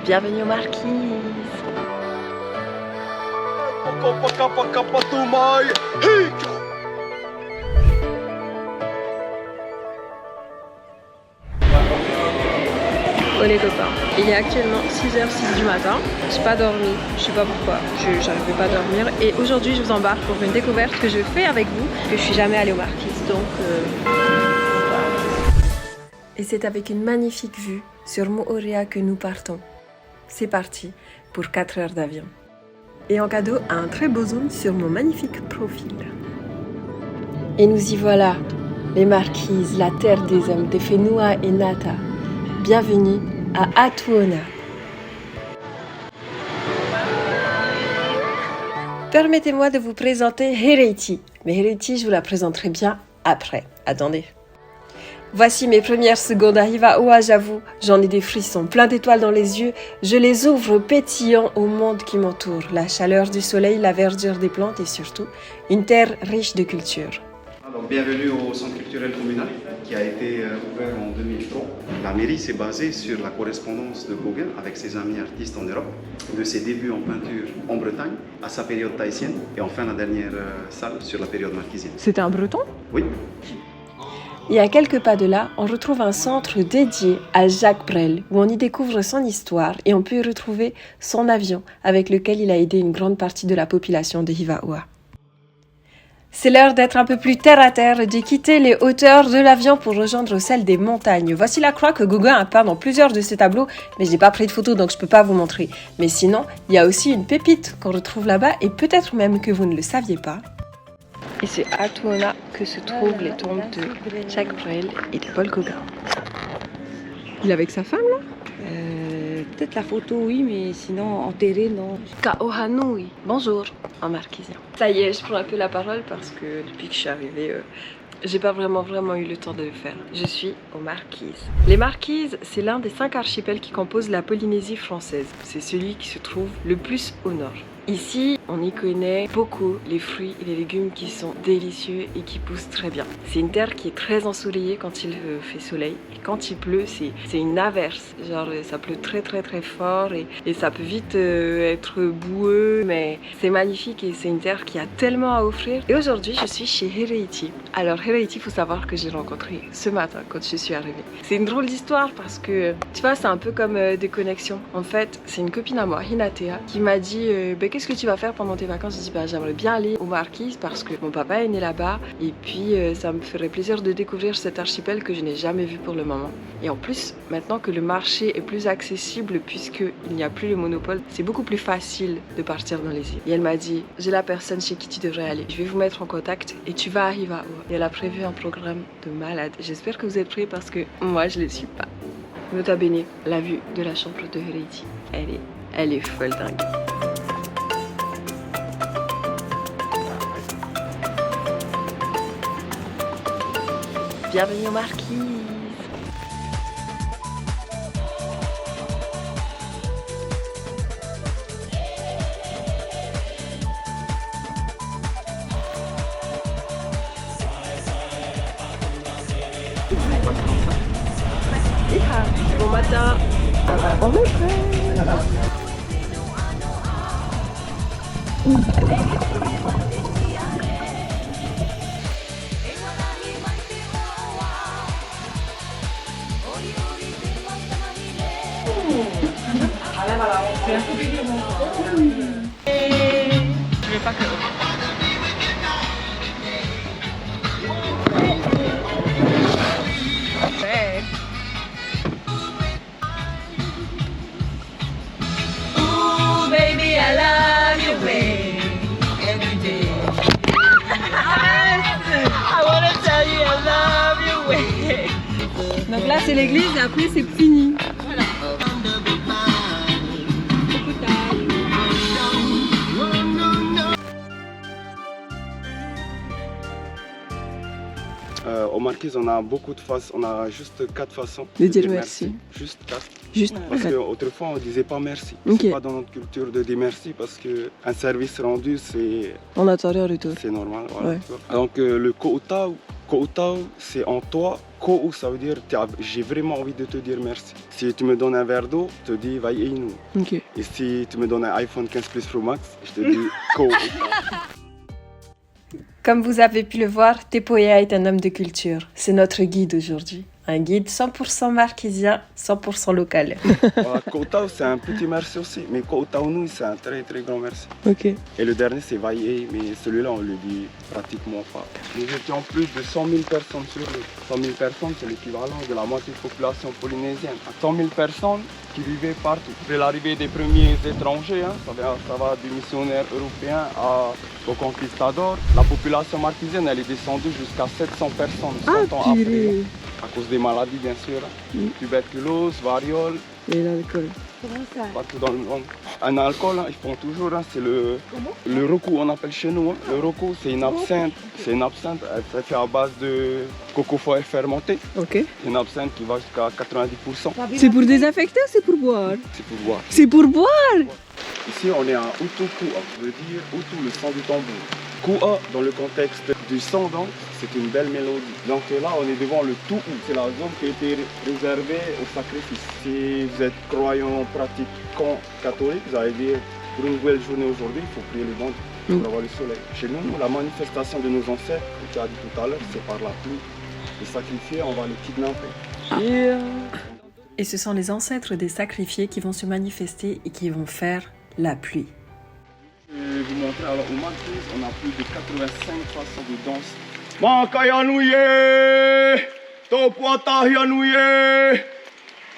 Bienvenue aux Marquises. Bon les copains, il est actuellement 6h06 du matin, j'ai pas dormi, je sais pas pourquoi, j'arrivais pas à dormir et aujourd'hui je vous embarque pour une découverte que je fais avec vous, que je suis jamais allée aux Marquises donc... Et c'est avec une magnifique vue sur Moorea que nous partons. C'est parti pour 4 heures d'avion. Et en cadeau, un très beau zoom sur mon magnifique profil. Et nous y voilà, les Marquises, la terre des hommes, de Fenua et Nata. Bienvenue à Atuona. Permettez-moi de vous présenter Hereiti. Mais Hereiti, je vous la présenterai bien après. Attendez. Voici mes premières secondes à Hivaoa, j'avoue. J'en ai des frissons, plein d'étoiles dans les yeux. Je les ouvre pétillants au monde qui m'entoure. La chaleur du soleil, la verdure des plantes et surtout, une terre riche de culture. Donc, bienvenue au Centre culturel communal qui a été ouvert en 2003. La mairie s'est basée sur la correspondance de Gauguin avec ses amis artistes en Europe, de ses débuts en peinture en Bretagne à sa période tahitienne et enfin la dernière salle sur la période marquisienne. C'était un breton ? Oui. Et à quelques pas de là, on retrouve un centre dédié à Jacques Brel, où on y découvre son histoire et on peut y retrouver son avion avec lequel il a aidé une grande partie de la population de Hivaoa. C'est l'heure d'être un peu plus terre à terre et de quitter les hauteurs de l'avion pour rejoindre celles des montagnes. Voici la croix que Gauguin a peint dans plusieurs de ses tableaux, mais je n'ai pas pris de photo donc je ne peux pas vous montrer. Mais sinon, il y a aussi une pépite qu'on retrouve là-bas et peut-être même que vous ne le saviez pas. Et c'est à Atuona que se trouvent les tombes de Jacques Brel et de Paul Gauguin. Il est avec sa femme là ? Peut-être la photo, oui, mais sinon enterré, non. Kaohanui, bonjour, en marquisien. Ça y est, je prends un peu la parole parce que depuis que je suis arrivée, j'ai pas vraiment eu le temps de le faire. Je suis aux Marquises. Les Marquises, c'est l'un des 5 archipels qui composent la Polynésie française. C'est celui qui se trouve le plus au nord. Ici, on y connaît beaucoup les fruits et les légumes qui sont délicieux et qui poussent très bien. C'est une terre qui est très ensoleillée quand il fait soleil. Et quand il pleut, c'est une averse. Genre, ça pleut très fort et ça peut vite être boueux. Mais c'est magnifique et c'est une terre qui a tellement à offrir. Et aujourd'hui, je suis chez Hereiti. Alors, Hereiti, il faut savoir que j'ai rencontré ce matin quand je suis arrivée. C'est une drôle d'histoire parce que, tu vois, c'est un peu comme des connexions. En fait, c'est une copine à moi, Hinatea, qui m'a dit qu'est-ce que tu vas faire pendant tes vacances? Je dis j'aimerais bien aller aux Marquises parce que mon papa est né là-bas et puis ça me ferait plaisir de découvrir cet archipel que je n'ai jamais vu pour le moment. Et en plus, maintenant que le marché est plus accessible puisqu'il n'y a plus le monopole, c'est beaucoup plus facile de partir dans les îles. Et elle m'a dit, j'ai la personne chez qui tu devrais aller. Je vais vous mettre en contact et tu vas arriver à où? Et elle a prévu un programme de malade. J'espère que vous êtes prêts parce que moi je ne le suis pas. Nota bene, la vue de la chambre de Hereiti, elle est folle dingue. Bienvenue aux Marquises. Bon matin. On est prêt. Je vais pas que... Ouais. Ooh, baby, I love your way every day. I wanna tell you I love your way. Donc là c'est l'église et après c'est fini. Voilà. Aux Marquises, on a beaucoup de façons, on a juste 4 façons de dire merci. Juste 4. Juste parce qu'autrefois on disait pas merci. Okay. C'est pas dans notre culture de dire merci parce qu'un service rendu c'est... On attend rien du tout. C'est normal, voilà. Ouais. Donc le kouta Koutao, c'est en toi. Kou, ça veut dire j'ai vraiment envie de te dire merci. Si tu me donnes un verre d'eau, je te dis vai einu. Ok. Et si tu me donnes un iPhone 15 Plus Pro Max, je te dis Koutao. Comme vous avez pu le voir, Tepoya est un homme de culture. C'est notre guide aujourd'hui. Un guide 100% marquisien, 100% local. Voilà, Koutao, c'est un petit merci aussi. Mais Koutao nous, c'est un très très grand merci. Ok. Et le dernier, c'est Vaillé, mais celui-là, on le dit pratiquement pas. Nous étions plus de 100 000 personnes sur l'île. 100 000 personnes, c'est l'équivalent de la moitié de la population polynésienne. 100 000 personnes qui vivaient partout. Après l'arrivée des premiers étrangers, ça va du missionnaire européen au conquistador, la population marquisienne, elle est descendue jusqu'à 700 personnes 100 ans après. À cause des maladies, bien sûr. Tuberculose, variole. Et l'alcool. Partout dans le monde. Un alcool, ils font toujours, c'est le roku, on appelle chez nous. Le roku, c'est une absinthe. C'est une absinthe, elle se fait à base de coco foire fermenté. Ok. C'est une absinthe qui va jusqu'à 90%. C'est pour désinfecter ou c'est pour boire? C'est pour boire. C'est pour boire? Ici, on est à Utu Kua, ça veut dire Utu, le son du tambour. Kua, dans le contexte du son, donc, c'est une belle mélodie. Donc là, on est devant le Tu'u. C'est la zone qui a été réservée au sacrifice. Si vous êtes croyant, pratiquant catholique, vous allez dire, pour une nouvelle journée aujourd'hui, il faut prier le vendredi pour avoir le soleil. Chez nous, la manifestation de nos ancêtres, comme tu as dit tout à l'heure, c'est par la pluie. Les sacrifiés, on va les kidnapper. Et ce sont les ancêtres des sacrifiés qui vont se manifester et qui vont faire la pluie. Je vais vous montrer, alors au Marquise, on a plus de 85 façons de danse. Makayanouye, Topoatahianouye.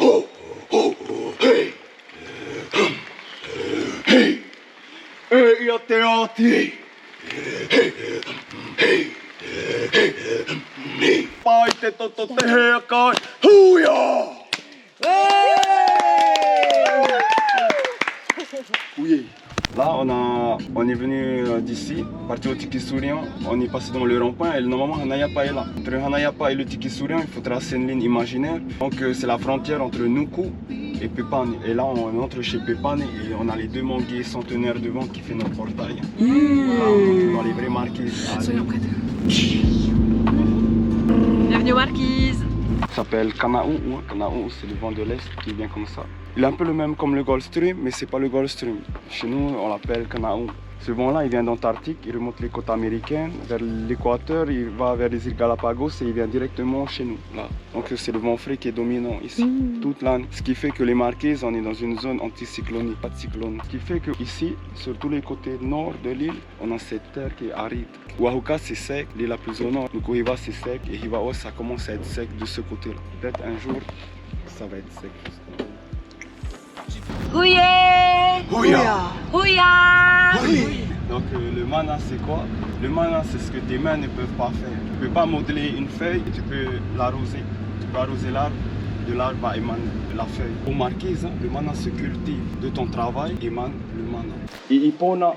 Ho, ho, hey. Hey, hey, yateati. Hey, hey, hey. Paite tototeheakai. Huya. Oui. Là, on est venu d'ici, parti au Tiki Souriant, on est passé dans le rond-point et normalement Hanayapa est là. Entre Hanayapa et le Tiki Souriant, il faut tracer une ligne imaginaire. Donc c'est la frontière entre Nuku et Pepane. Et là, on entre chez Pepane et on a les deux manguiers centenaires devant qui fait notre portail. Là, on entre dans les vrais marquises. Soyons près d'eux. Bienvenue aux marquises. Ça s'appelle Kanaou. Kanaou, c'est le vent de l'Est qui vient comme ça. Il est un peu le même comme le Gulf Stream, mais c'est pas le Gulf Stream. Chez nous, on l'appelle Kanaou. Ce vent-là, il vient d'Antarctique, il remonte les côtes américaines, vers l'équateur, il va vers les îles Galapagos et il vient directement chez nous. Là. Donc c'est le vent frais qui est dominant ici, toute l'année. Ce qui fait que les Marquises, on est dans une zone anticyclonique, pas de cyclone. Ce qui fait que ici, sur tous les côtés nord de l'île, on a cette terre qui est aride. Wahuka, c'est sec, l'île la plus au nord. Nukuhiva, c'est sec et Hivaoa, ça commence à être sec de ce côté-là. Peut-être un jour, ça va être sec. Houye! Houya! Houya! Donc le mana c'est quoi? Le mana c'est ce que tes mains ne peuvent pas faire. Tu ne peux pas modeler une feuille, tu peux l'arroser. Tu peux arroser l'arbre, de l'arbre va émaner la feuille. Au Marquise, le mana se cultive. De ton travail émane le mana. Ipona,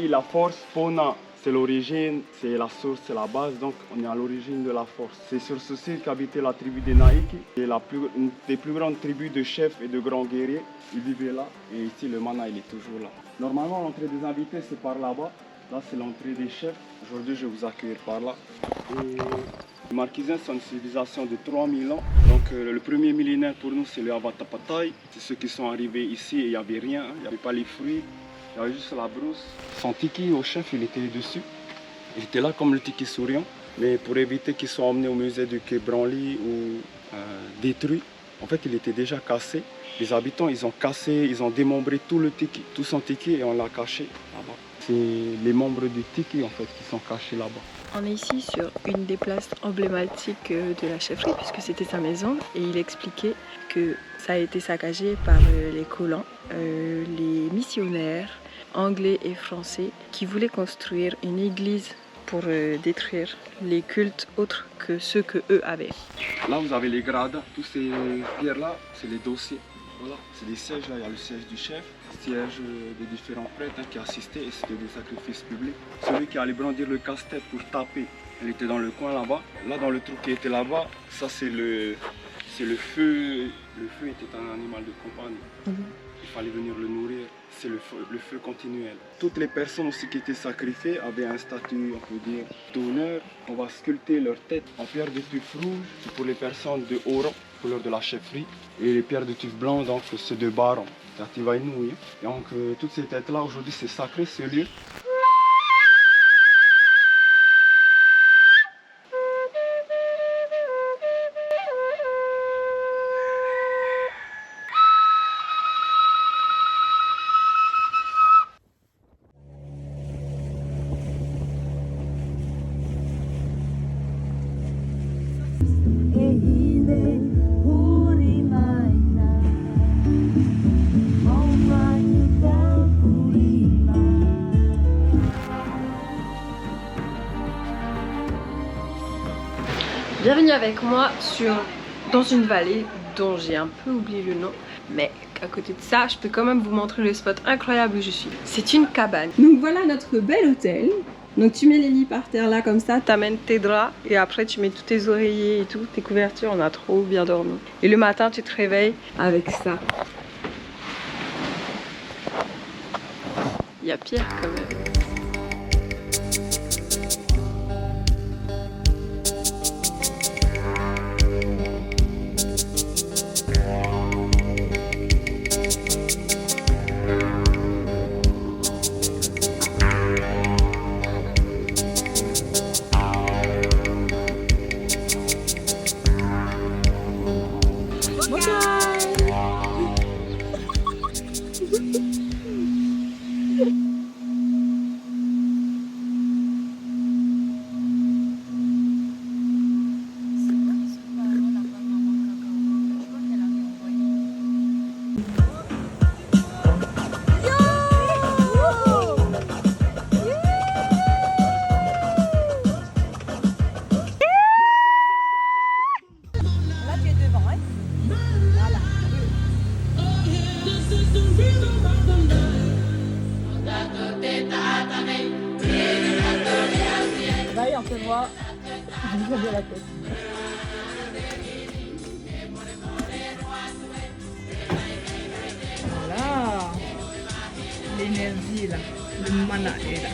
la force, pona. C'est l'origine, c'est la source, c'est la base, donc on est à l'origine de la force. C'est sur ce site qu'habitait la tribu des Naïki, qui est une des plus grandes tribus de chefs et de grands guerriers. Ils vivaient là et ici le mana il est toujours là. Normalement l'entrée des invités c'est par là-bas, là c'est l'entrée des chefs. Aujourd'hui je vais vous accueillir par là. Les Marquisiens sont une civilisation de 3000 ans, donc le premier millénaire pour nous c'est le Avatapatai. C'est ceux qui sont arrivés ici et il n'y avait rien, il n'y avait pas les fruits. Il y avait juste la brousse. Son tiki au chef, il était dessus. Il était là comme le tiki souriant. Mais pour éviter qu'il soit emmené au musée du Quai Branly ou détruit, en fait, il était déjà cassé. Les habitants, ils ont cassé, ils ont démembré tout le tiki, tout son tiki et on l'a caché là-bas. C'est les membres du tiki en fait qui sont cachés là-bas. On est ici sur une des places emblématiques de la chefferie puisque c'était sa maison et il expliquait que ça a été saccagé par les colons, les missionnaires anglais et français qui voulaient construire une église pour détruire les cultes autres que ceux que eux avaient. Là vous avez les gradins, tous ces pierres là, c'est les dossiers. Voilà, c'est des sièges là, il y a le siège du chef, le siège des différents prêtres qui assistaient et c'était des sacrifices publics. Celui qui allait brandir le casse-tête pour taper, il était dans le coin là-bas. Là dans le trou qui était là-bas, ça c'est le feu. Le feu était un animal de compagnie. il fallait venir le nourrir. C'est le feu continuel. Toutes les personnes aussi qui étaient sacrifiées avaient un statut, on peut dire, d'honneur. On va sculpter leur tête en pierre de tuf rouge, c'est pour les personnes de haut rang, couleur de la chefferie. Et les pierres de tuf blanc, donc c'est de bas rang, d'Ativaïnou. Et donc toutes ces têtes-là, aujourd'hui, c'est sacré ce lieu. Bienvenue avec moi dans une vallée dont j'ai un peu oublié le nom, mais à côté de ça, je peux quand même vous montrer le spot incroyable où je suis. C'est une cabane. Donc voilà notre bel hôtel. Donc tu mets les lits par terre là comme ça, t'amènes tes draps et après tu mets tous tes oreillers et tout, tes couvertures, on a trop bien dormi. Et le matin tu te réveilles avec ça. Il y a pire quand même. On peut voir, je vais la tête. Voilà, l'énergie là, le mana est là.